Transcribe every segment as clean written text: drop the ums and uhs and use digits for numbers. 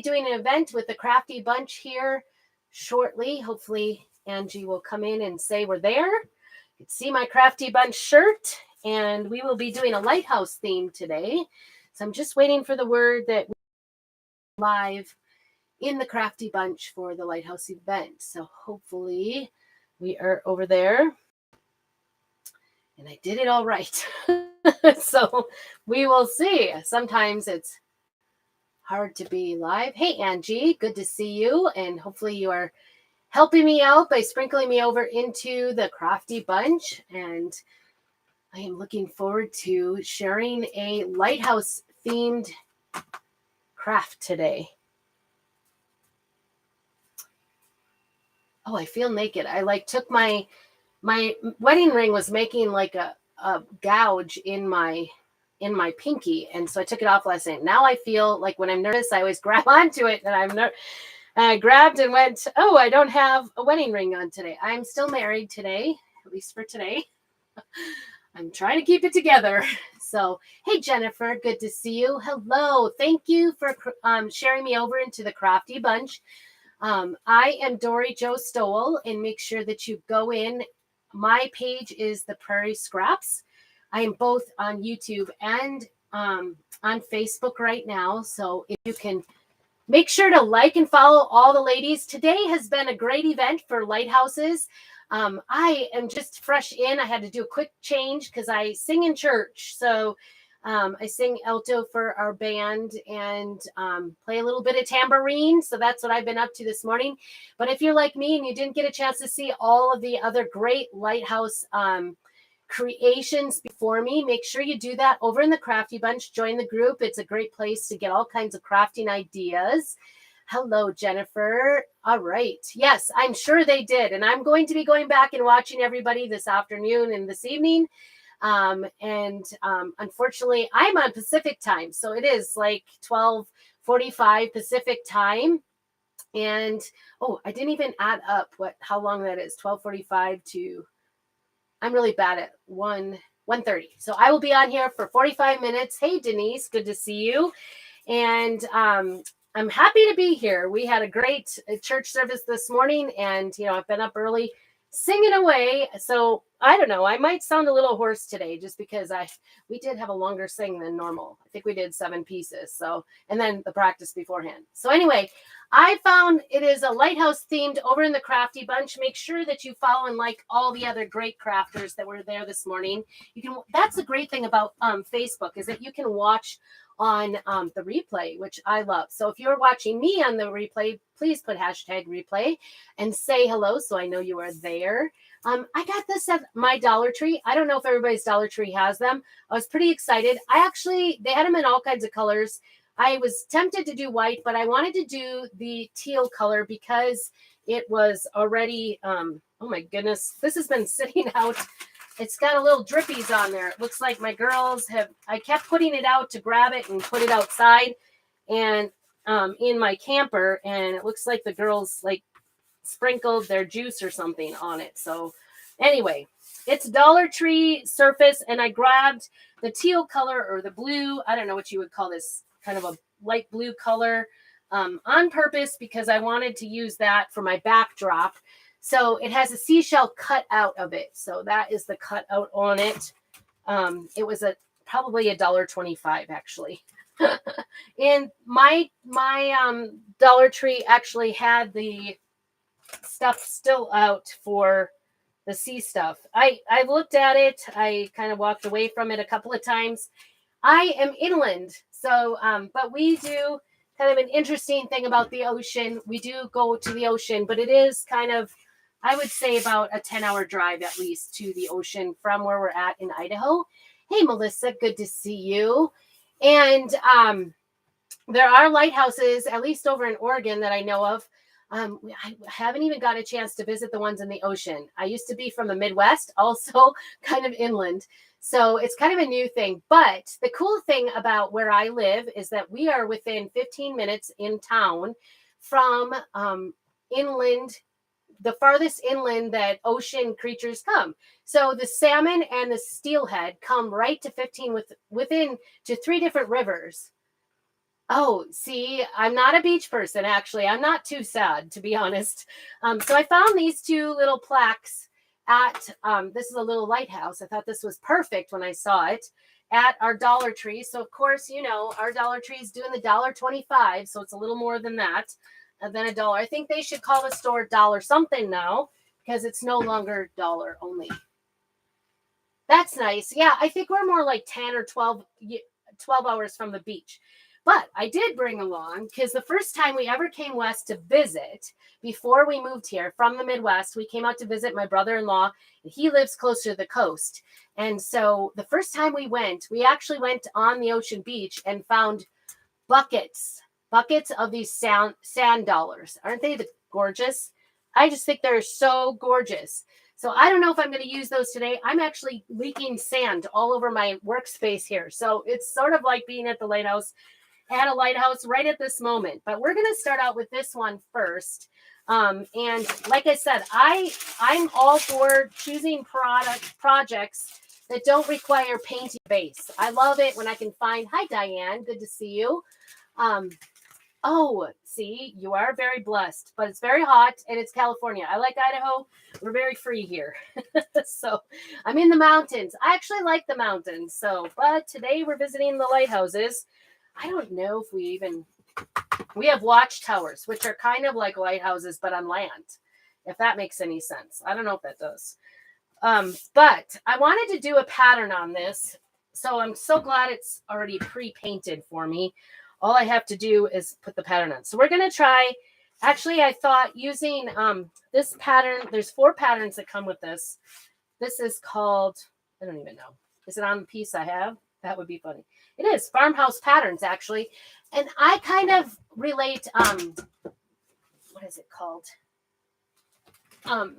doing an event with the Crafty bunch here shortly. Hopefully Angie will come in and say we're there. You can see my Crafty bunch shirt, and we will be doing a lighthouse theme today. So I'm just waiting for the word that we're live in the Crafty bunch for the lighthouse event. So hopefully we are over there. And I did it all right. So we will see. Sometimes it's hard to be live. Hey, Angie, good to see you. And hopefully you are helping me out by sprinkling me over into the Crafty bunch. And I am looking forward to sharing a lighthouse themed craft today. Oh, I feel naked. I took my wedding ring was making like a gouge in my pinky, and so I took it off last night. Now I feel like when I'm nervous, I always grab onto it, and I grabbed and went, oh, I don't have a wedding ring on today. I'm still married today, at least for today. I'm trying to keep it together. So, hey, Jennifer, good to see you. Hello. Thank you for sharing me over into the Crafty bunch. I am Dory Jo Stowell, and make sure that you go in. My page is the Prairie Scraps. I am both on YouTube and on Facebook right now. So if you can make sure to like and follow all the ladies. Today has been a great event for lighthouses. I am just fresh in. I had to do a quick change because I sing in church. So I sing alto for our band and play a little bit of tambourine. So that's what I've been up to this morning. But if you're like me and you didn't get a chance to see all of the other great lighthouse creations before me, make sure you do that over in the Crafty bunch. Join the group. It's a great place to get all kinds of crafting ideas. Hello, Jennifer. All right. Yes, I'm sure they did. And I'm going to be going back and watching everybody this afternoon and this evening. Unfortunately, I'm on Pacific time. So it is like 12:45 Pacific time. And I didn't even add up how long that is. 12:45 to, I'm really bad at 1:30. So I will be on here for 45 minutes. Hey, Denise, good to see you. And I'm happy to be here. We had a great church service this morning, and I've been up early singing away. So I don't know. I might sound a little hoarse today just because we did have a longer sing than normal. I think we did 7 pieces. So, and then the practice beforehand. So anyway, I found it is a lighthouse themed over in the Crafty bunch. Make sure that you follow and like all the other great crafters that were there this morning. That's the great thing about Facebook is that you can watch on the replay, which I love. So if you're watching me on the replay, please put #replay and say hello so I know you are there. I got this at my Dollar Tree. I don't know if everybody's Dollar Tree has them. I was pretty excited. They had them in all kinds of colors. I was tempted to do white, but I wanted to do the teal color because it was already, oh my goodness, this has been sitting out. It's got a little drippies on there. It looks like my girls I kept putting it out to grab it and put it outside and in my camper. And it looks like the girls sprinkled their juice or something on it. So anyway, it's Dollar Tree surface. And I grabbed the teal color or the blue. I don't know what you would call this, kind of a light blue color on purpose because I wanted to use that for my backdrop. So it has a seashell cut out of it. So that is the cutout on it. It was probably $1.25 actually. And my Dollar Tree actually had the stuff still out for the sea stuff. I looked at it. I kind of walked away from it a couple of times. I am inland. So, but we do kind of an interesting thing about the ocean. We do go to the ocean, but it is kind of, I would say about a 10-hour drive at least to the ocean from where we're at in Idaho. Hey, Melissa, good to see you. And there are lighthouses, at least over in Oregon that I know of. I haven't even got a chance to visit the ones in the ocean. I used to be from the Midwest, also kind of inland. So it's kind of a new thing. But the cool thing about where I live is that we are within 15 minutes in town from inland, the farthest inland that ocean creatures come. So the salmon and the steelhead come right to within to 3 different rivers. Oh, see, I'm not a beach person, actually. I'm not too sad, to be honest. So I found these two little plaques at, this is a little lighthouse. I thought this was perfect when I saw it at our Dollar Tree. So, of course, you know, our Dollar Tree is doing the $1.25. So it's a little more than that, than a dollar. I think they should call the store dollar something now because it's no longer dollar only. That's nice. Yeah, I think we're more like 10 or 12 hours from the beach. But I did bring along, because the first time we ever came west to visit, before we moved here from the Midwest, we came out to visit my brother-in-law, and he lives closer to the coast. And so the first time we actually went on the ocean beach and found buckets of these sand dollars. Aren't they gorgeous? I just think they're so gorgeous. So I don't know if I'm going to use those today. I'm actually leaking sand all over my workspace here. So it's sort of like being at a lighthouse right at this moment. But we're going to start out with this one first. And like I said, I'm all for choosing projects that don't require painting base. I love it when I can find, hi Diane, good to see you. Oh, see, you are very blessed, but it's very hot and it's California. I like Idaho. We're very free here. So I'm in the mountains. I actually like the mountains. So, but today we're visiting the lighthouses. I don't know if we have watchtowers, which are kind of like lighthouses, but on land, if that makes any sense. I don't know if that does. But I wanted to do a pattern on this. So I'm so glad it's already pre-painted for me. All I have to do is put the pattern on. So we're going to try, actually, I thought using this pattern, there's 4 patterns that come with this. This is called, I don't even know. Is it on the piece I have? That would be funny. It is Farmhouse Patterns, actually. And I kind of relate, what is it called? Tongue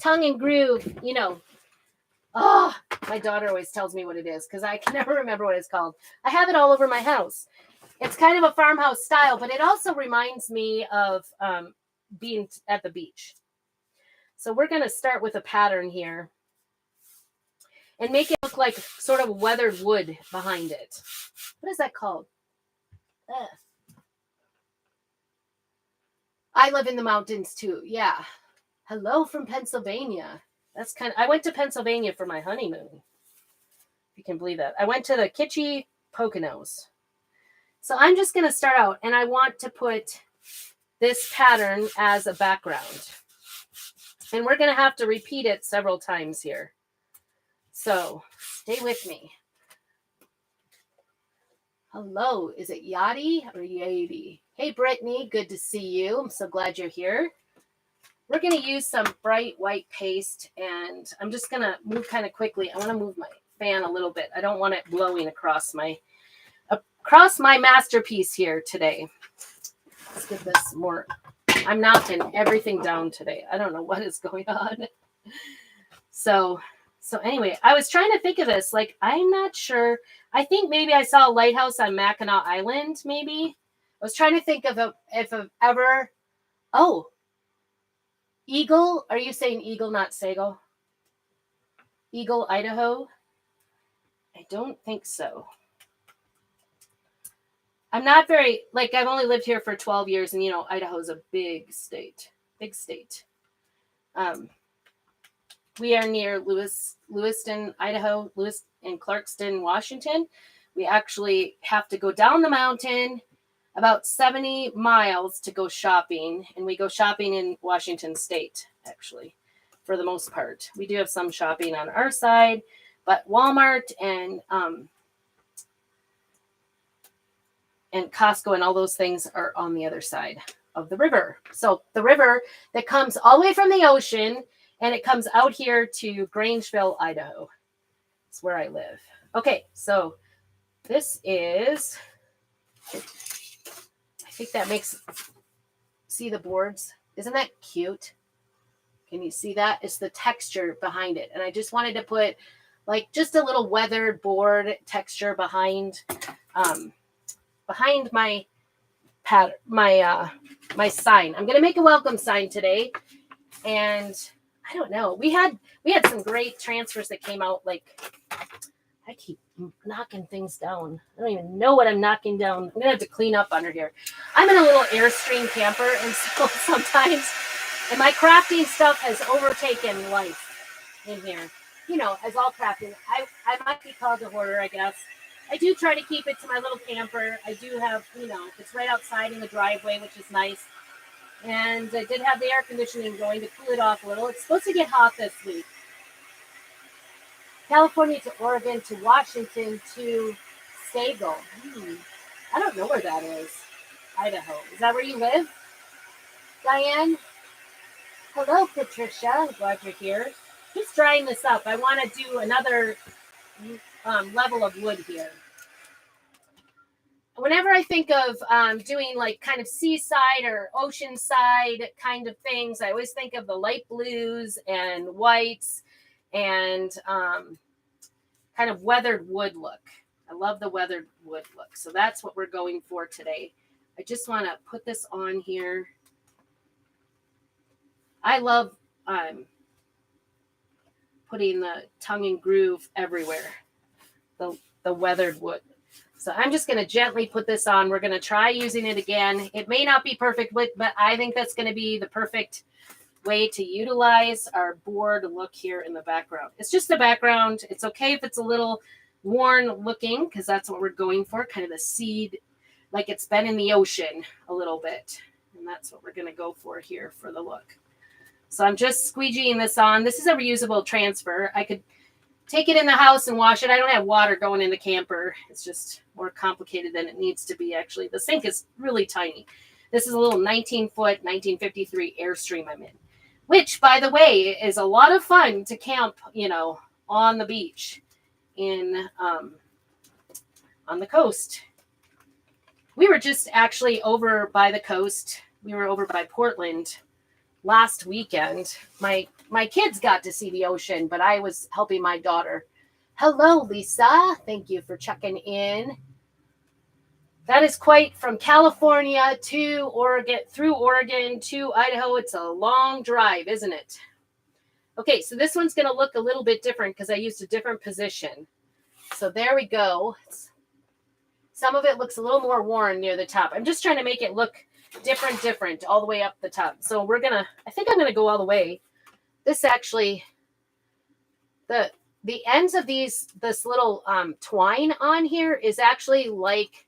and groove, you know. Oh, my daughter always tells me what it is because I can never remember what it's called. I have it all over my house. It's kind of a farmhouse style, but it also reminds me of being at the beach. So we're going to start with a pattern here and make it look like sort of weathered wood behind it. What is that called? I live in the mountains too. Yeah. Hello from Pennsylvania. That's I went to Pennsylvania for my honeymoon. If you can believe that. I went to the Kitschy Poconos. So I'm just going to start out, and I want to put this pattern as a background. And we're going to have to repeat it several times here. So stay with me. Hello, is it Yadi or Yadi? Hey, Brittany, good to see you. I'm so glad you're here. We're going to use some bright white paste, and I'm just going to move kind of quickly. I want to move my fan a little bit. I don't want it blowing across my masterpiece here today. Let's get this more. I'm knocking everything down today. I don't know what is going on. So anyway, I was trying to think of this. Like, I'm not sure. I think maybe I saw a lighthouse on Mackinac Island, maybe. I was trying to think of if I've ever. Oh, Eagle. Are you saying Eagle, not Sago? Eagle, Idaho? I don't think so. I'm not very, I've only lived here for 12 years, and, Idaho's a big state. Big state. We are near Lewiston, Idaho, Lewis and Clarkston, Washington. We actually have to go down the mountain about 70 miles to go shopping, and we go shopping in Washington State, actually, for the most part. We do have some shopping on our side, but Walmart and Costco and all those things are on the other side of the river. So the river that comes all the way from the ocean, and it comes out here to Grangeville, Idaho. It's where I live. Okay, so this is, I think that makes, see the boards? Isn't that cute? Can you see that? It's the texture behind it. And I just wanted to put just a little weathered board texture behind my my sign. I'm going to make a welcome sign today. And I don't know. We had some great transfers that came out I keep knocking things down. I don't even know what I'm knocking down. I'm going to have to clean up under here. I'm in a little Airstream camper, and so sometimes, and my crafting stuff has overtaken life in here. You know, as all crafting, I might be called a hoarder, I guess. I do try to keep it to my little camper. I do have, you know, it's right outside in the driveway, which is nice. And I did have the air conditioning going to cool it off a little. It's supposed to get hot this week. California to Oregon to Washington to Sago. I don't know where that is. Idaho. Is that where you live, Diane? Hello, Patricia. I'm glad you're here. Just drying this up. I want to do another level of wood here. Whenever I think of doing like kind of seaside or oceanside kind of things, I always think of the light blues and whites and kind of weathered wood look. I love the weathered wood look. So that's what we're going for today. I just want to put this on here. I love putting the tongue and groove everywhere, the weathered wood. So I'm just going to gently put this on. We're going to try using it again. It may not be perfect, but I think that's going to be the perfect way to utilize our board look here in the background. It's just the background. It's okay if it's a little worn looking, because that's what we're going for, kind of the seed, like it's been in the ocean a little bit. And that's what we're going to go for here for the look. So I'm just squeegeeing this on. This is a reusable transfer. I could take it in the house and wash it. I don't have water going in the camper. It's just more complicated than it needs to be, actually. The sink is really tiny. This is a little 19-foot, 1953 Airstream I'm in, which, by the way, is a lot of fun to camp, you know, on the beach in on the coast. We were just actually over by the coast. We were over by Portland last weekend. My kids got to see the ocean, but I was helping my daughter. Hello, Lisa. Thank you for checking in. That is quite from California to Oregon, through Oregon to Idaho. It's a long drive, isn't it? Okay, so this one's going to look a little bit different because I used a different position. So there we go. Some of it looks a little more worn near the top. I'm just trying to make it look different all the way up the top. So I think I'm going to go all the way. This actually, the ends of this little twine on here is actually like,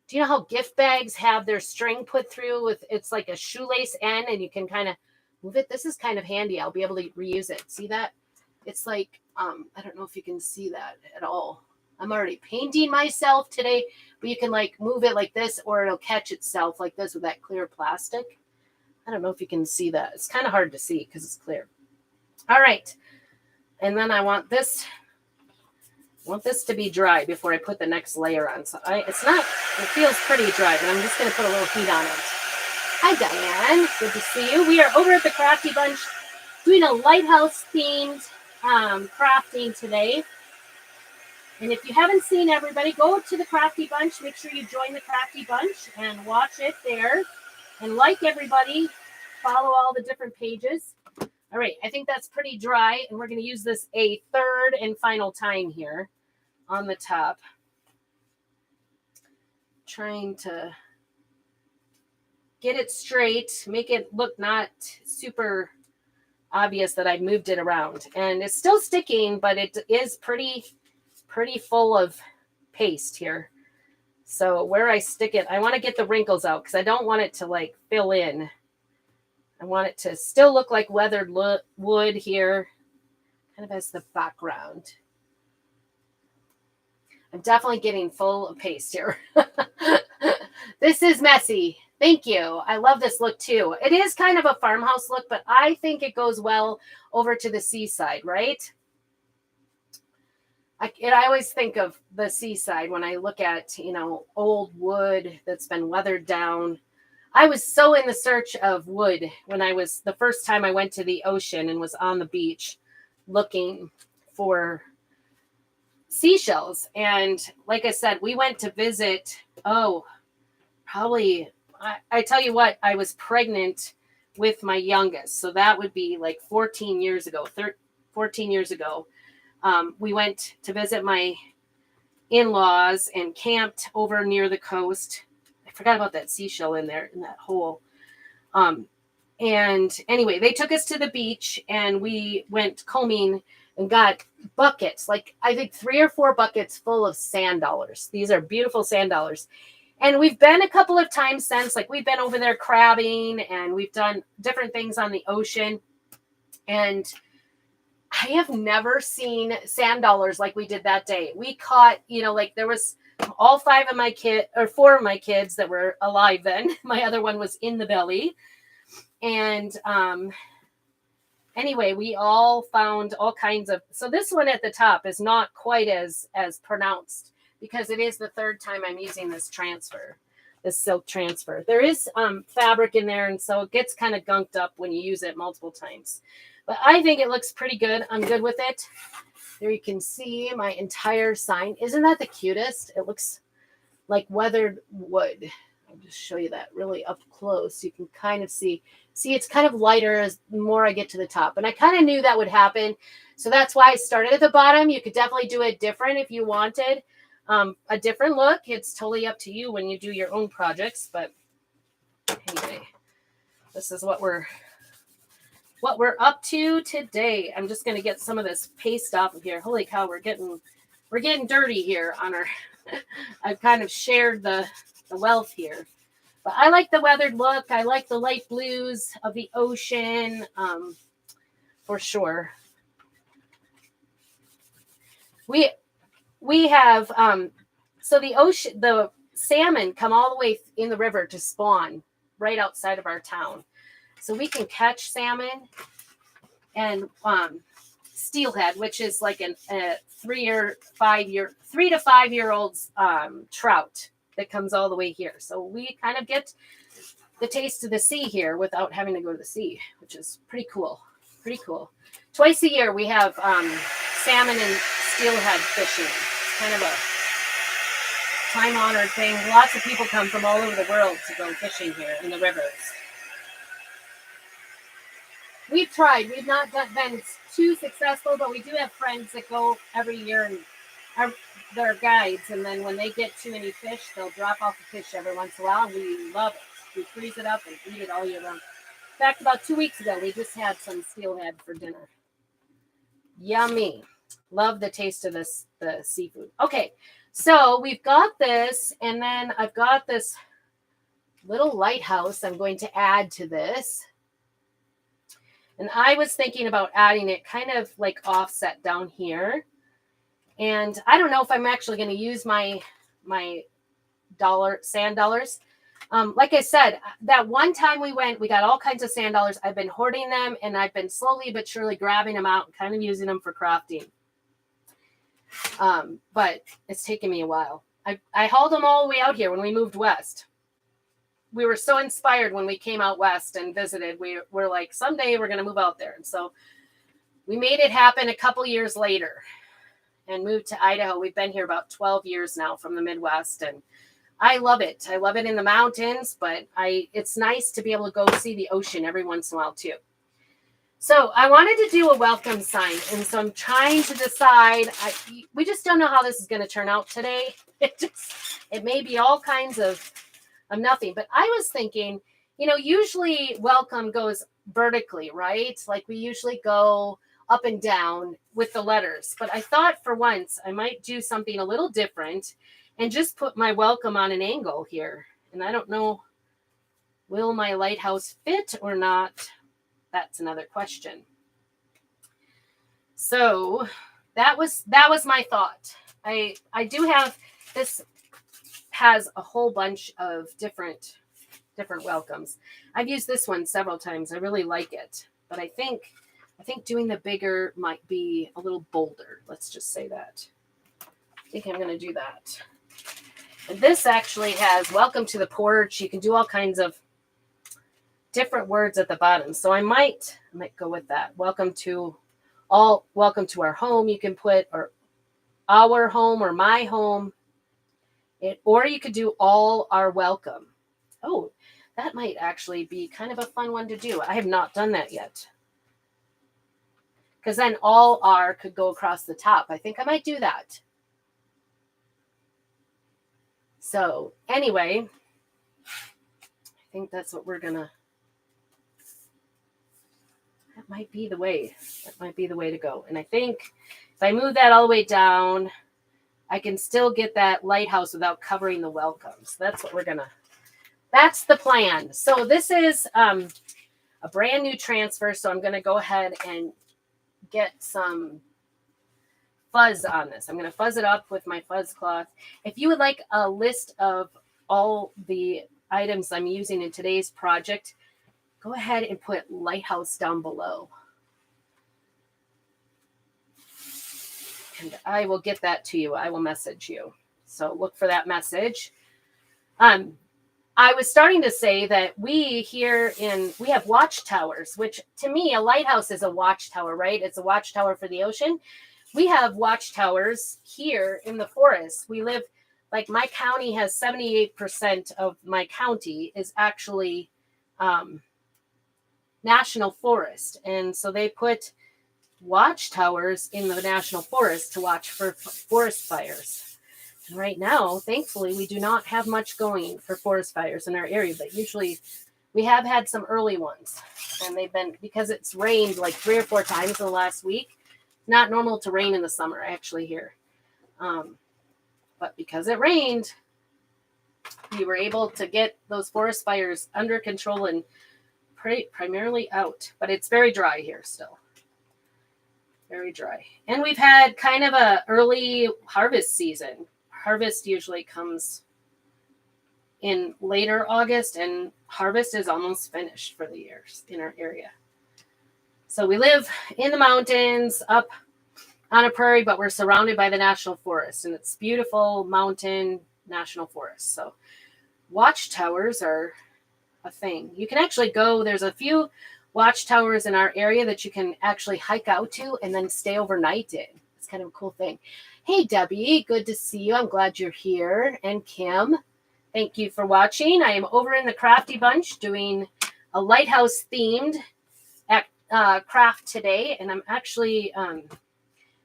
do you know how gift bags have their string put through with, it's like a shoelace end and you can kind of move it? This is kind of handy. I'll be able to reuse it. See that? It's like, I don't know if you can see that at all. I'm already painting myself today, but you can like move it like this or it'll catch itself like this with that clear plastic. I don't know if you can see that. It's kind of hard to see because it's clear. All right. And then I want this to be dry before I put the next layer on. So it feels pretty dry, but I'm just going to put a little heat on it. Hi, Diane. Good to see you. We are over at the Crafty Bunch doing a Lighthouse themed crafting today. And if you haven't seen everybody, go to the Crafty Bunch. Make sure you join the Crafty Bunch and watch it there. And like everybody, follow all the different pages. All right, I think that's pretty dry. And we're going to use this a third and final time here on the top. Trying to get it straight, make it look not super obvious that I moved it around. And it's still sticking, but it is pretty full of paste here. So where I stick it, I want to get the wrinkles out because I don't want it to like fill in. I want it to still look like weathered wood here, kind of as the background. I'm definitely getting full of paste here. This is messy. Thank you. I love this look too. It is kind of a farmhouse look, but I think it goes well over to the seaside, right? I always think of the seaside when I look at, old wood that's been weathered down. I was so in the search of wood when the first time I went to the ocean and was on the beach looking for seashells. And like I said, we went to visit, I tell you what, I was pregnant with my youngest. So that would be like 14 years ago. We went to visit my in-laws and camped over near the coast. I forgot about that seashell in there in that hole. And anyway, they took us to the beach and we went combing and got buckets, like I think 3 or 4 buckets full of sand dollars. These are beautiful sand dollars. And we've been a couple of times since, like we've been over there crabbing and we've done different things on the ocean. And I have never seen sand dollars like we did that day. We caught, like there was all 4 of my kids that were alive then. My other one was in the belly. And anyway, we all found all kinds of, so this one at the top is not quite as pronounced because it is the 3rd time I'm using this silk transfer. There is fabric in there, and so it gets kind of gunked up when you use it multiple times. But I think it looks pretty good. I'm good with it. There you can see my entire sign. Isn't that the cutest? It looks like weathered wood. I'll just show you that really up close. You can kind of see. See, it's kind of lighter as the more I get to the top. And I kind of knew that would happen. So that's why I started at the bottom. You could definitely do it different if you wanted a different look. It's totally up to you when you do your own projects. But anyway, this is what we're up to today. I'm just going to get some of this paste off of here. Holy cow, we're getting dirty here on our I've kind of shared the wealth here. But I like the weathered look. I like the light blues of the ocean, for sure. We have so the salmon come all the way in the river to spawn right outside of our town. So we can catch salmon and steelhead, which is like a 3 to 5 year old trout that comes all the way here. So we kind of get the taste of the sea here without having to go to the sea, which is pretty cool. Pretty cool. Twice a year we have salmon and steelhead fishing. It's kind of a time-honored thing. Lots of people come from all over the world to go fishing here in the rivers. We've tried. We've not been too successful, but we do have friends that go every year and they're guides, and then when they get too many fish, they'll drop off the fish every once in a while, and we love it. We freeze it up and eat it all year round. In fact, about 2 weeks ago, we just had some steelhead for dinner. Yummy. Love the taste of the seafood. Okay, so we've got this, and then I've got this little lighthouse I'm going to add to this. And I was thinking about adding it kind of like offset down here. And I don't know if I'm actually going to use my sand dollars. Like I said, that one time we got all kinds of sand dollars. I've been hoarding them, and I've been slowly but surely grabbing them out and kind of using them for crafting. But it's taken me a while. I hauled them all the way out here when we moved west. We were so inspired when we came out west and visited. We're like, someday we're going to move out there. And so we made it happen a couple years later and moved to Idaho. We've been here about 12 years now from the Midwest, and I love it. I love it in the mountains, but it's nice to be able to go see the ocean every once in a while too. So I wanted to do a welcome sign, and so I'm trying to decide. We just don't know how this is going to turn out today. It may be all kinds of nothing, but I was thinking, usually welcome goes vertically, right? Like we usually go up and down with the letters. But I thought for once I might do something a little different and just put my welcome on an angle here. And I don't know, will my lighthouse fit or not? That's another question. So that was my thought. I do have, this has a whole bunch of different welcomes. I've used this one several times. I really like it, but I think doing the bigger might be a little bolder. Let's just say that. I think I'm going to do that. And this actually has welcome to the porch. You can do all kinds of different words at the bottom. So I might go with that. Welcome to our home. You can put or our home or my home. Or you could do all are welcome. Oh, that might actually be kind of a fun one to do. I have not done that yet. Because then all are could go across the top. I think I might do that. So anyway, I think that's what we're gonna, that might be the way. That might be the way to go. And I think if I move that all the way down, I can still get that lighthouse without covering the welcomes. That's what we're gonna, that's the plan. So this is a brand new transfer. So I'm gonna go ahead and get some fuzz on this. I'm gonna fuzz it up with my fuzz cloth. If you would like a list of all the items I'm using in today's project, go ahead and put Lighthouse down below. And I will get that to you. I will message you. So look for that message. I was starting to say that we have watchtowers, which to me, a lighthouse is a watchtower, right? It's a watchtower for the ocean. We have watchtowers here in the forest. We live, like my county has 78% of my county is actually national forest. And so they put watchtowers in the national forest to watch for forest fires. And right now, thankfully, we do not have much going for forest fires in our area, but usually we have had some early ones. And they've been, because it's rained like 3 or 4 times in the last week, not normal to rain in the summer actually here. But because it rained, we were able to get those forest fires under control and primarily out. But it's very dry here still. Very dry. And we've had kind of a early harvest season. Harvest usually comes in later August, and harvest is almost finished for the year in our area. So we live in the mountains up on a prairie, but we're surrounded by the national forest, and it's beautiful mountain national forest. So watchtowers are a thing. You can actually go, there's a few watchtowers in our area that you can actually hike out to and then stay overnight in. It's kind of a cool thing. Hey, Debbie, good to see you. I'm glad you're here. And Kim, thank you for watching. I am over in the Crafty bunch doing a lighthouse themed craft today. And I'm actually, I'm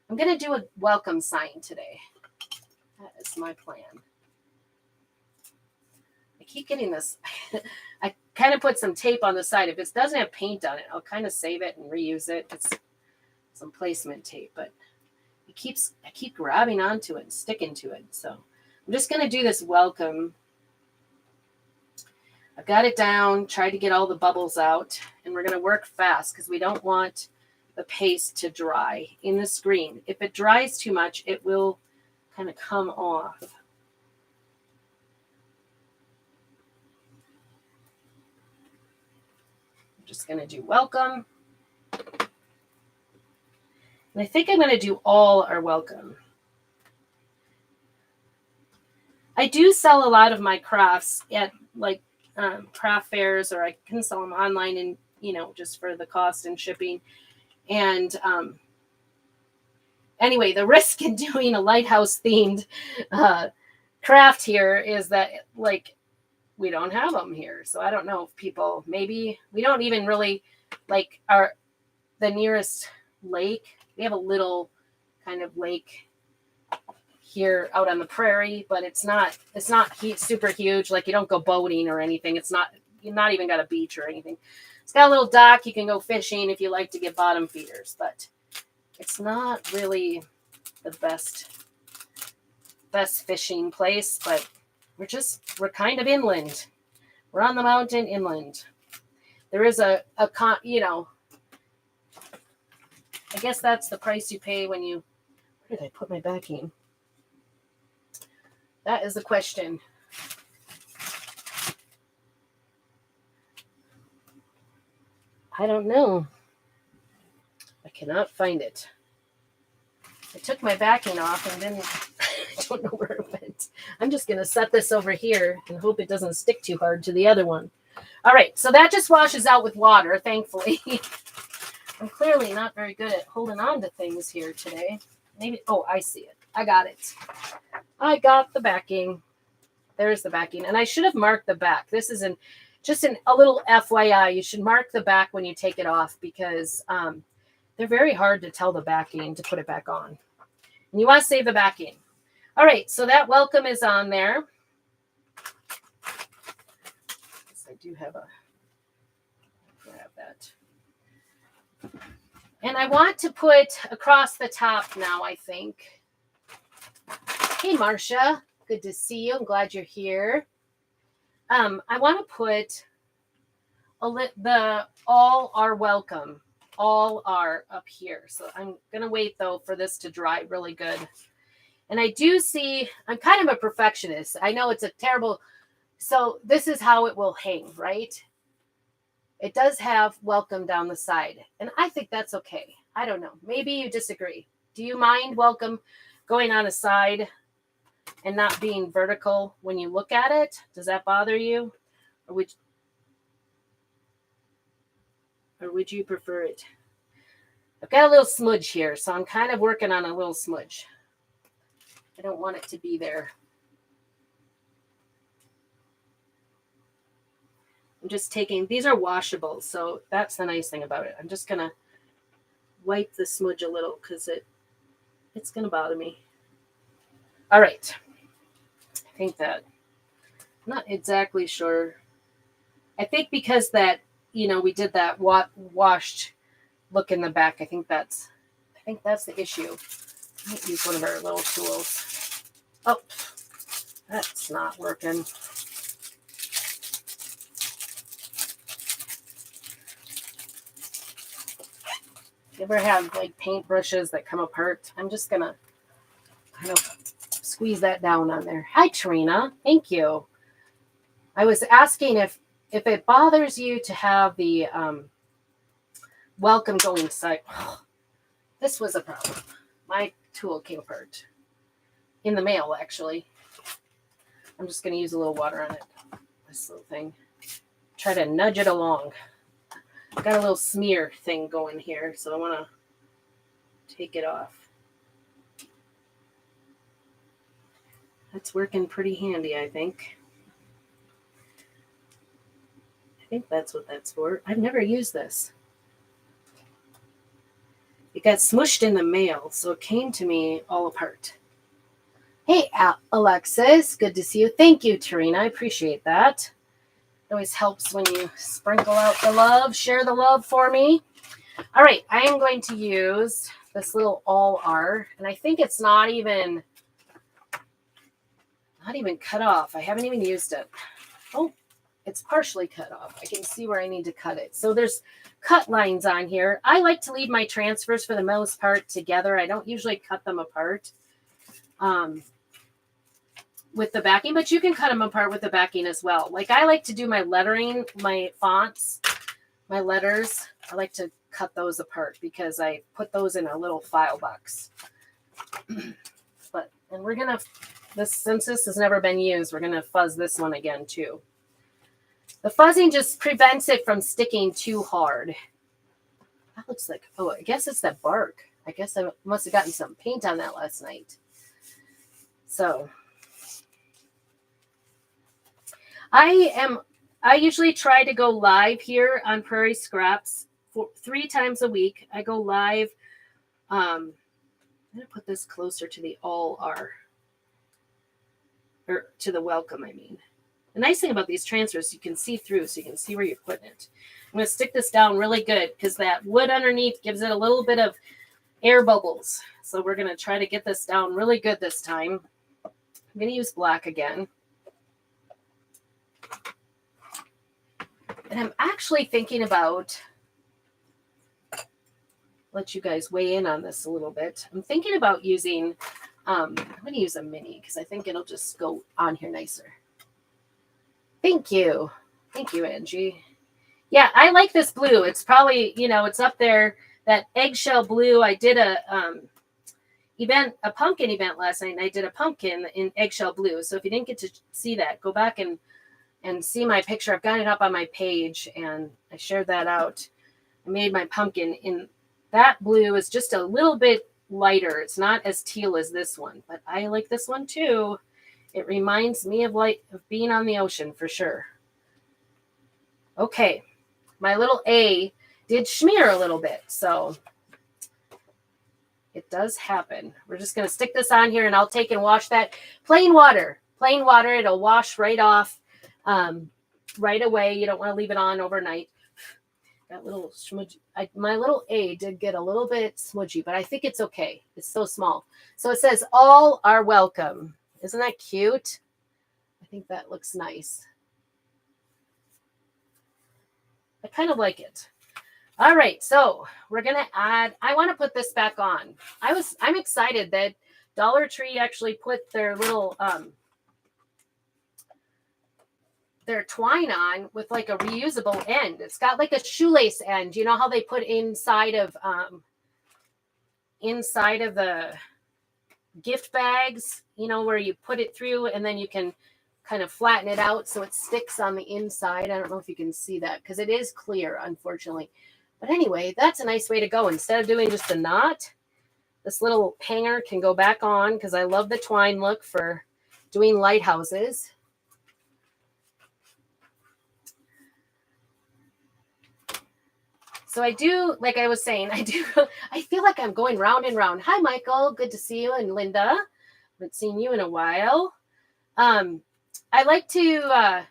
going to do a welcome sign today. That is my plan. I keep getting this. I kind of put some tape on the side. If it doesn't have paint on it, I'll kind of save it and reuse it. It's some placement tape, but I keep grabbing onto it and sticking to it. So I'm just going to do this welcome. I've got it down, tried to get all the bubbles out, and we're going to work fast because we don't want the paste to dry in the screen. If it dries too much, it will kind of come off. I'm just going to do welcome. And I think I'm going to do all our welcome. I do sell a lot of my crafts at like craft fairs, or I can sell them online and, just for the cost and shipping. And anyway, the risk in doing a lighthouse themed craft here is that like we don't have them here. So I don't know if people, maybe we don't even really like the nearest lake. We have a little kind of lake here out on the prairie, but it's not super huge. Like you don't go boating or anything. You're not even got a beach or anything. It's got a little dock. You can go fishing if you like to get bottom feeders, but it's not really the best fishing place, but we're kind of inland. We're on the mountain inland. There is I guess that's the price you pay when you, where did I put my backing? That is the question. I don't know. I cannot find it. I took my backing off and then I don't know where it went. I'm just going to set this over here and hope it doesn't stick too hard to the other one. All right, so that just washes out with water, thankfully. I'm clearly not very good at holding on to things here today. Maybe, I see it. I got it. I got the backing. There's the backing. And I should have marked the back. This is just a little FYI. You should mark the back when you take it off because they're very hard to tell the backing to put it back on. And you want to save the backing. All right, so that welcome is on there. do have a, grab that. And I want to put across the top now, I think. Hey, Marcia. Good to see you. I'm glad you're here. I want to put the all are welcome. All are up here. So I'm going to wait, though, for this to dry really good. And I do see, I'm kind of a perfectionist. I know it's a terrible, so this is how it will hang, right? It does have welcome down the side. And I think that's okay. I don't know. Maybe you disagree. Do you mind welcome going on a side and not being vertical when you look at it? Does that bother you? Or would you prefer it? I've got a little smudge here, so I'm kind of working on a little smudge. I don't want it to be there. I'm just taking, these are washable, so that's the nice thing about it. I'm just going to wipe the smudge a little because it's going to bother me. All right. I think that, I'm not exactly sure. I think because that, we did that washed look in the back. I think that's the issue. I might use one of our little tools. Oh, that's not working. You ever have like paint brushes that come apart? I'm just gonna kind of squeeze that down on there. Hi, Trina. Thank you. I was asking if it bothers you to have the welcome going side. Oh, this was a problem. My tool came apart in the mail, actually. I'm just gonna use a little water on it. This little thing. Try to nudge it along. Got a little smear thing going here, so I want to take it off. That's working pretty handy, I think. I think that's what that's for. I've never used this. It got smushed in the mail, so it came to me all apart. Hey, Alexis. Good to see you. Thank you, Tarina. I appreciate that. It always helps when you sprinkle out the love, share the love for me. All right, I am going to use this little all R, and I think it's not even cut off. I haven't even used it. Oh, it's partially cut off. I can see where I need to cut it. So there's cut lines on here. I like to leave my transfers for the most part together. I don't usually cut them apart. With the backing, but you can cut them apart with the backing as well. Like I like to do my lettering, my fonts, my letters. I like to cut those apart because I put those in a little file box. And we're going to, since this has never been used, we're going to fuzz this one again too. The fuzzing just prevents it from sticking too hard. That looks like, oh, I guess it's that bark. I guess I must have gotten some paint on that last night. So I usually try to go live here on Prairie Scraps 3 times a week. I go live. I'm going to put this closer to the all R, or to the welcome, I mean. The nice thing about these transfers, you can see through, so you can see where you're putting it. I'm going to stick this down really good because that wood underneath gives it a little bit of air bubbles. So we're going to try to get this down really good this time. I'm going to use black again. And I'm actually thinking about, let you guys weigh in on this a little bit. I'm thinking about using, I'm going to use a mini because I think it'll just go on here nicer. Thank you. Thank you, Angie. Yeah, I like this blue. It's probably, it's up there. That eggshell blue. I did a pumpkin event last night, and I did a pumpkin in eggshell blue. So if you didn't get to see that, go back and see my picture. I've got it up on my page, and I shared that out. I made my pumpkin in that blue. Is just a little bit lighter. It's not as teal as this one, but I like this one too. It reminds me of being on the ocean for sure. Okay, my little A did smear a little bit, so it does happen. We're just going to stick this on here, and I'll take and wash that. Plain water. It'll wash right off. right away. You don't want to leave it on overnight. That little smudgy, my little A did get a little bit smudgy, but I think it's okay. It's so small. So it says, all are welcome. Isn't that cute? I think that looks nice. I kind of like it. All right, so we're gonna add, I want to put this back on. I'm excited that Dollar Tree actually put their little their twine on with like a reusable end. It's got like a shoelace end. You know how they put inside of the gift bags, you know, where you put it through and then you can kind of flatten it out so it sticks on the inside. I don't know if you can see that because it is clear, unfortunately. But anyway, that's a nice way to go. Instead of doing just a knot, this little hanger can go back on because I love the twine look for doing lighthouses. So I do, like I was saying, I feel like I'm going round and round. Hi, Michael. Good to see you. And Linda. Haven't seen you in a while. I like to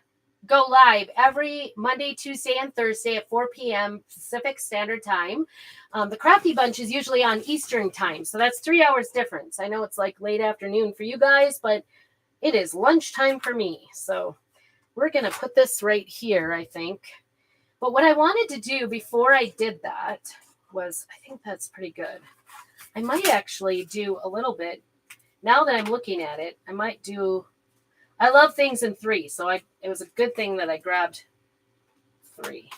go live every Monday, Tuesday, and Thursday at 4 p.m. Pacific Standard Time. The Crafty Bunch is usually on Eastern Time, so that's 3 hours difference. I know it's like late afternoon for you guys, but it is lunchtime for me. So we're going to put this right here, I think. But what I wanted to do before I did that was, I think that's pretty good. I might actually do a little bit. Now that I'm looking at it, I might do, I love things in 3. So it was a good thing that I grabbed 3.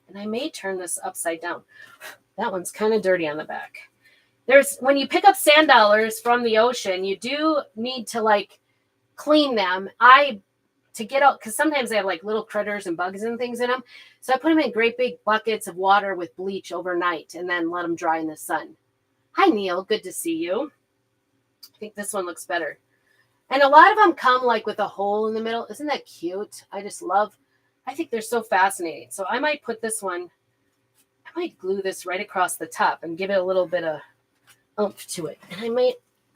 And I may turn this upside down. That one's kind of dirty on the back. When you pick up sand dollars from the ocean, you do need to like clean them. To get out, because sometimes they have like little critters and bugs and things in them. So I put them in great big buckets of water with bleach overnight and then let them dry in the sun. Hi, Neil. Good to see you. I think this one looks better. And a lot of them come like with a hole in the middle. Isn't that cute? I think they're so fascinating. So I might put this one, I might glue this right across the top and give it a little bit of oomph to it. And I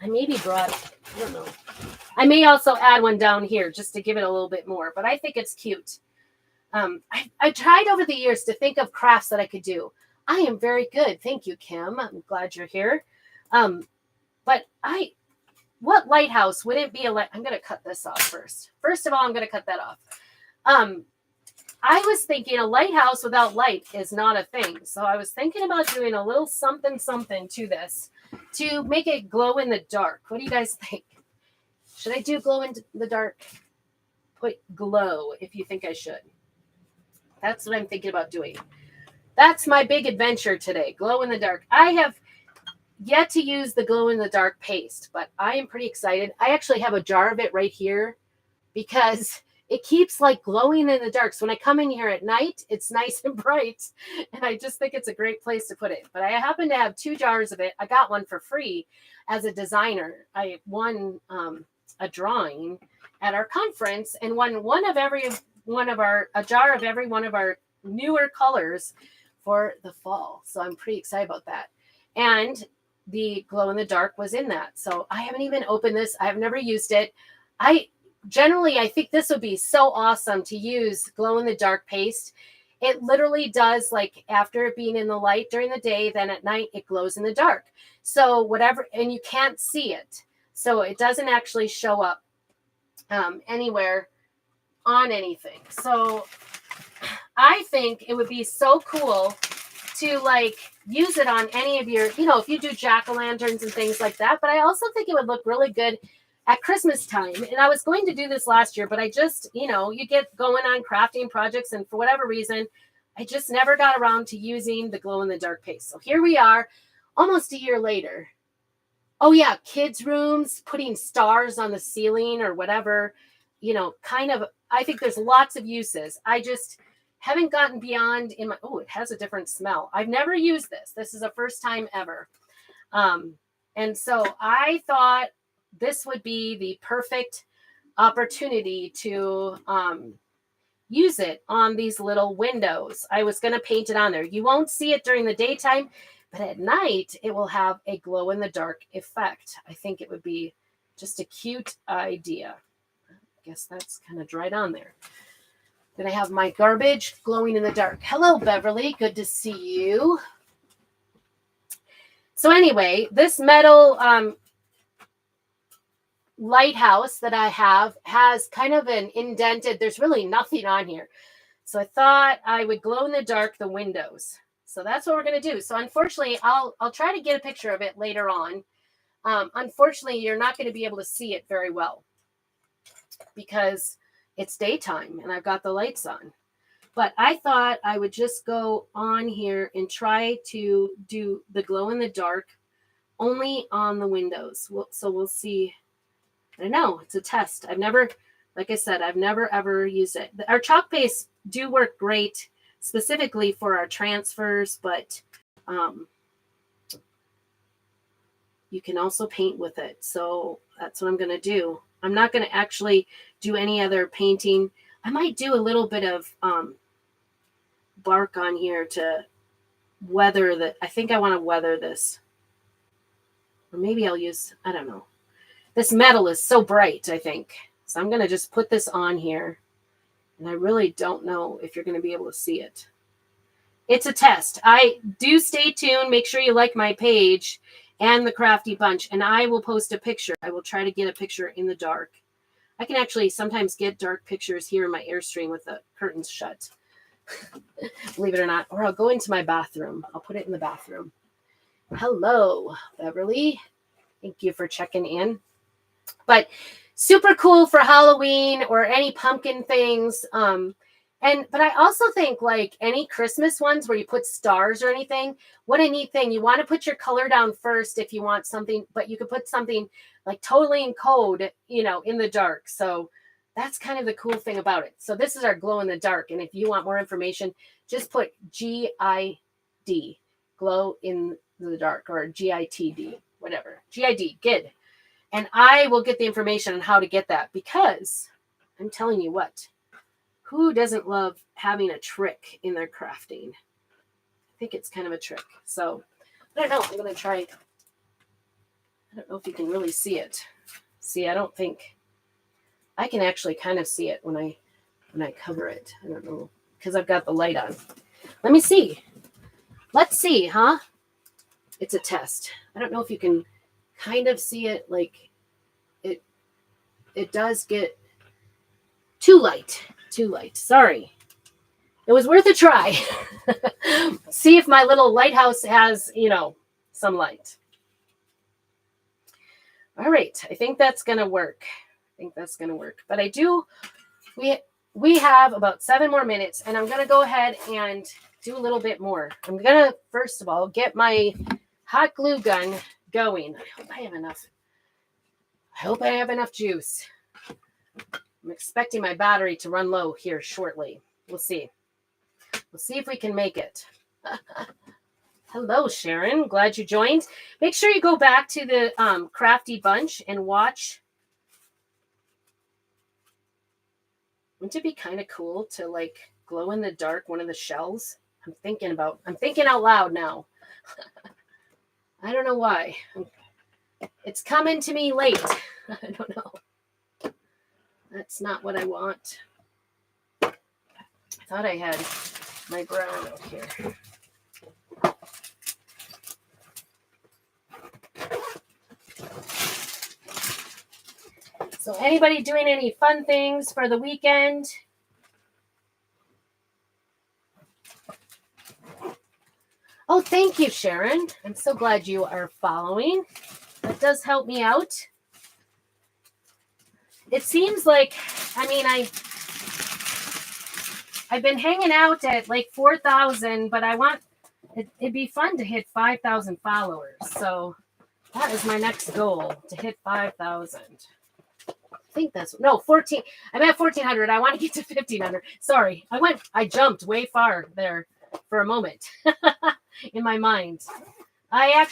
maybe brought, I don't know. I may also add one down here just to give it a little bit more, but I think it's cute. I tried over the years to think of crafts that I could do. I am very good. Thank you, Kim. I'm glad you're here. But what lighthouse would it be? I'm going to cut this off first. First of all, I'm going to cut that off. I was thinking a lighthouse without light is not a thing. So I was thinking about doing a little something to this to make it glow in the dark. What do you guys think? Should I do glow in the dark? Put glow if you think I should. That's what I'm thinking about doing. That's my big adventure today. Glow in the dark. I have yet to use the glow in the dark paste, but I am pretty excited. I actually have a jar of it right here because it keeps like glowing in the dark. So when I come in here at night, it's nice and bright. And I just think it's a great place to put it. But I happen to have 2 jars of it. I got one for free as a designer. I won a drawing at our conference and won a jar of every one of our newer colors for the fall. So I'm pretty excited about that. And the glow in the dark was in that. So I haven't even opened this. I have never used it. I think this would be so awesome to use glow in the dark paste. It literally does, like after it being in the light during the day, then at night it glows in the dark. So whatever, and you can't see it. So it doesn't actually show up anywhere on anything. So I think it would be so cool to like use it on any of your, if you do jack-o'-lanterns and things like that. But I also think it would look really good at Christmas time. And I was going to do this last year, but I just, you get going on crafting projects. And for whatever reason, I just never got around to using the glow in the dark paste. So here we are almost a year later. Oh yeah, kids' rooms, putting stars on the ceiling or whatever, I think there's lots of uses. I just haven't gotten beyond it has a different smell. I've never used this. This is the first time ever. And so I thought this would be the perfect opportunity to use it on these little windows. I was going to paint it on there. You won't see it during the daytime, but at night it will have a glow in the dark effect. I think it would be just a cute idea. I guess that's kind of dried on there. Then I have my garbage glowing in the dark. Hello, Beverly. Good to see you. So anyway, this metal lighthouse that I have has kind of an indented, there's really nothing on here. So I thought I would glow in the dark the windows. So that's what we're going to do. So unfortunately, I'll try to get a picture of it later on. Unfortunately, you're not going to be able to see it very well because it's daytime and I've got the lights on. But I thought I would just go on here and try to do the glow in the dark only on the windows. So we'll see. I know it's a test. Like I said, I've never ever used it. Our chalk paste do work great specifically for our transfers, but you can also paint with it. So that's what I'm going to do. I'm not going to actually do any other painting. I might do a little bit of bark on here to weather the, I think I want to weather this. Or maybe I'll use, I don't know. This metal is so bright, I think. So I'm going to just put this on here. And I really don't know if you're going to be able to see it. It's a test. I do stay tuned. Make sure you like my page and the Crafty Bunch. And I will post a picture. I will try to get a picture in the dark. I can actually sometimes get dark pictures here in my Airstream with the curtains shut. Believe it or not. Or I'll go into my bathroom. I'll put it in the bathroom. Hello, Beverly. Thank you for checking in. But super cool for Halloween or any pumpkin things. But I also think like any Christmas ones where you put stars or anything, what a neat thing. You want to put your color down first if you want something, but you could put something like totally in code, in the dark. So that's kind of the cool thing about it. So this is our glow in the dark. And if you want more information, just put GID, glow in the dark, or GITD, whatever. GID, good. And I will get the information on how to get that, because I'm telling you what, who doesn't love having a trick in their crafting? I think it's kind of a trick. So I don't know. I'm going to try. I don't know if you can really see it. See, I don't think I can actually kind of see it when I cover it. I don't know, because I've got the light on. Let me see. Let's see, huh? It's a test. I don't know if you can kind of see it. Like it does get too light. Sorry. It was worth a try. See if my little lighthouse has, some light. All right. I think that's going to work. But we have about 7 more minutes, and I'm going to go ahead and do a little bit more. I'm going to, first of all, get my hot glue gun going. I hope I have enough juice. I'm expecting my battery to run low here shortly. We'll see. We'll see if we can make it. Hello, Sharon. Glad you joined. Make sure you go back to the Crafty Bunch and watch. Wouldn't it be kind of cool to like glow in the dark one of the shells? I'm thinking out loud now. I don't know why. It's coming to me late. I don't know. That's not what I want. I thought I had my brown out here. So anybody doing any fun things for the weekend? Oh, thank you, Sharon. I'm so glad you are following. That does help me out. It seems like, I've been hanging out at like 4,000, but it'd be fun to hit 5,000 followers. So that is my next goal, to hit 5,000. I think 14. I'm at 1,400. I want to get to 1,500. Sorry. I jumped way far there for a moment in my mind. I'm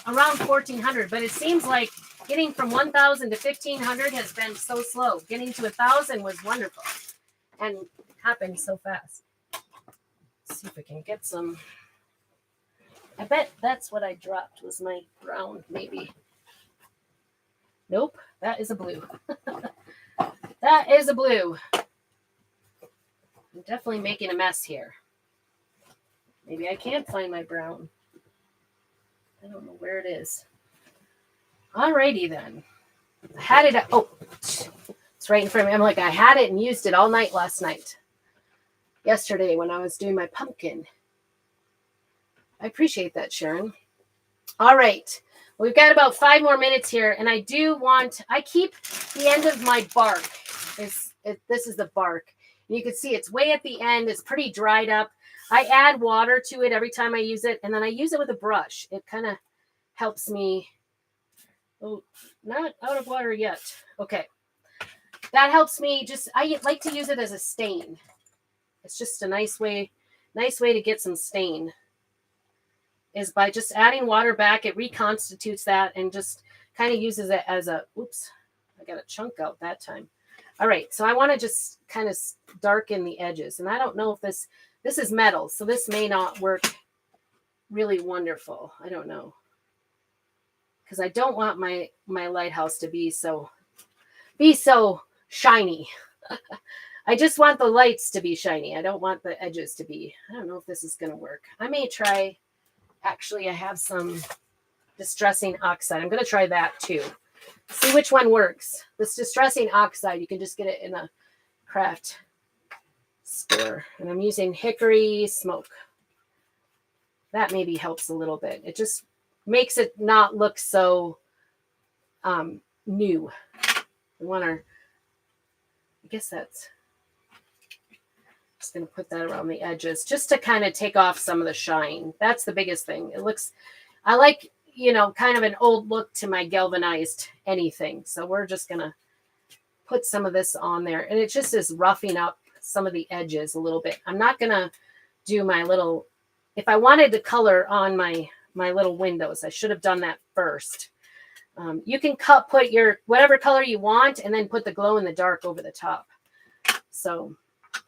around 1,400, but it seems like getting from 1,000 to 1,500 has been so slow. Getting to 1,000 was wonderful and happened so fast. Let's see if we can get some. I bet that's what I dropped, was my brown, maybe. Nope, that is a blue. That is a blue. I'm definitely making a mess here. Maybe I can't find my brown. I don't know where it is. Alrighty then. I had it. Oh, it's right in front of me. I'm like, I had it and used it all night last night. Yesterday when I was doing my pumpkin. I appreciate that, Sharon. All right. We've got about 5 more minutes here. And I keep the end of my bark. This is the bark. And you can see it's way at the end. It's pretty dried up. I add water to it every time I use it. And then I use it with a brush. It kind of helps me. Oh, not out of water yet. Okay. That helps me I like to use it as a stain. It's just a nice way to get some stain is by just adding water back. It reconstitutes that and just kind of uses it as a, oops, I got a chunk out that time. All right. So I want to just kind of darken the edges. And I don't know if this is metal. So this may not work really wonderful. I don't know. Because I don't want my lighthouse to be so shiny. I just want the lights to be shiny. I don't want the edges to be. I don't know if this is going to work. I may try. Actually, I have some distressing oxide. I'm going to try that too. See which one works. This distressing oxide, you can just get it in a craft store. And I'm using hickory smoke. That maybe helps a little bit. It just makes it not look so new. I guess that's just going to put that around the edges just to kind of take off some of the shine. That's the biggest thing. I like, kind of an old look to my galvanized anything. So we're just going to put some of this on there. And it just is roughing up some of the edges a little bit. I'm not going to do my little, if I wanted to color on my little windows, I should have done that first. You can put your whatever color you want and then put the glow in the dark over the top. So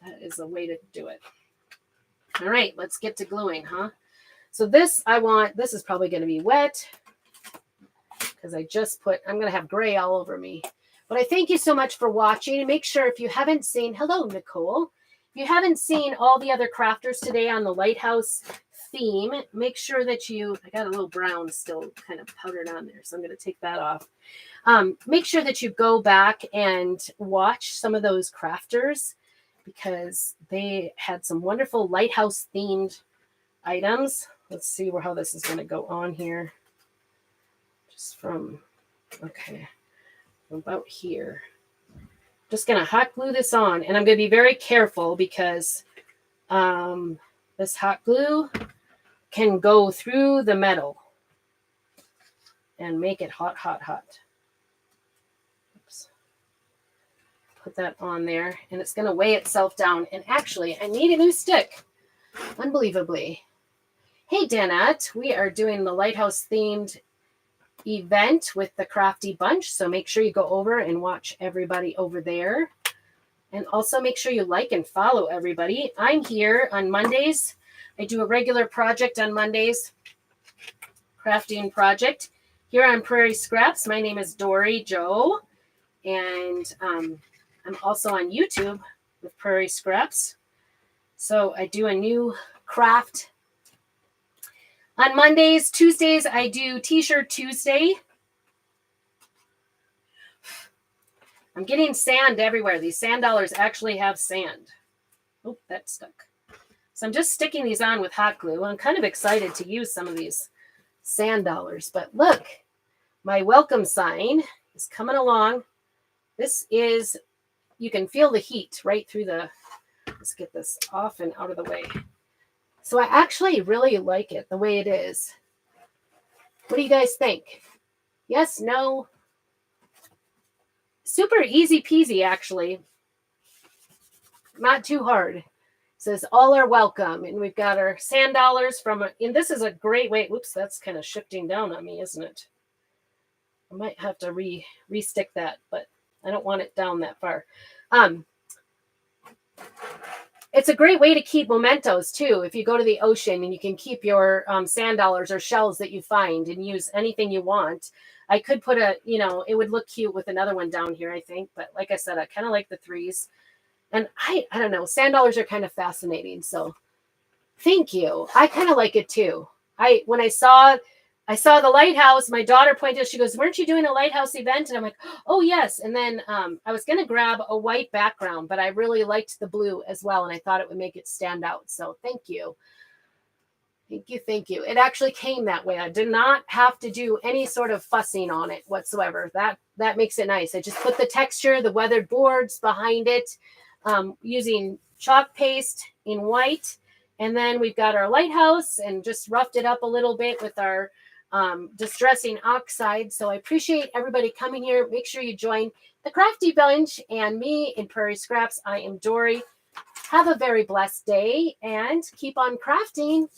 that is a way to do it. All right, let's get to gluing, huh? So this is probably going to be wet because I'm going to have gray all over me. But I thank you so much for watching. And make sure if you haven't seen, hello, Nicole. If you haven't seen all the other crafters today on the Lighthouse theme, make sure that I got a little brown still kind of powdered on there. So I'm going to take that off. Make sure that you go back and watch some of those crafters because they had some wonderful lighthouse themed items. Let's see how this is going to go on here. Okay, about here. Just going to hot glue this on, and I'm going to be very careful because this hot glue can go through the metal and make it hot, hot, hot. Oops. Put that on there, and it's going to weigh itself down. And actually, I need a new stick, unbelievably. Hey, Danette, we are doing the Lighthouse themed event with the Crafty Bunch, so make sure you go over and watch everybody over there. And also make sure you like and follow everybody. I'm here on Mondays. I do a regular project on Mondays, crafting project here on Prairie Scraps. My name is Dory Joe, and I'm also on YouTube with Prairie Scraps. So I do a new craft on Mondays. Tuesdays, I do T-shirt Tuesday. I'm getting sand everywhere. These sand dollars actually have sand. Oh, that stuck. So I'm just sticking these on with hot glue. I'm kind of excited to use some of these sand dollars. But look, my welcome sign is coming along. This is, you can feel the heat right through let's get this off and out of the way. So I actually really like it the way it is. What do you guys think? Yes, no? Super easy peasy, actually. Not too hard. It says all are welcome. And we've got our sand dollars and this is a great way. Oops, that's kind of shifting down on me, isn't it? I might have to re-stick that, but I don't want it down that far. It's a great way to keep mementos too. If you go to the ocean and you can keep your sand dollars or shells that you find and use anything you want. I could put it would look cute with another one down here, I think. But like I said, I kind of like the threes. And I don't know, sand dollars are kind of fascinating. So thank you. I kind of like it too. When I saw the lighthouse, my daughter pointed, she goes, "Weren't you doing a lighthouse event?" And I'm like, "Oh yes." And then I was going to grab a white background, but I really liked the blue as well, and I thought it would make it stand out. So thank you. Thank you, thank you. It actually came that way. I did not have to do any sort of fussing on it whatsoever. That makes it nice. I just put the texture, the weathered boards behind it, using chalk paste in white. And then we've got our lighthouse and just roughed it up a little bit with our distressing oxide. So I appreciate everybody coming here. Make sure you join the Crafty Bunch and me in Prairie Scraps. I am Dory. Have a very blessed day and keep on crafting.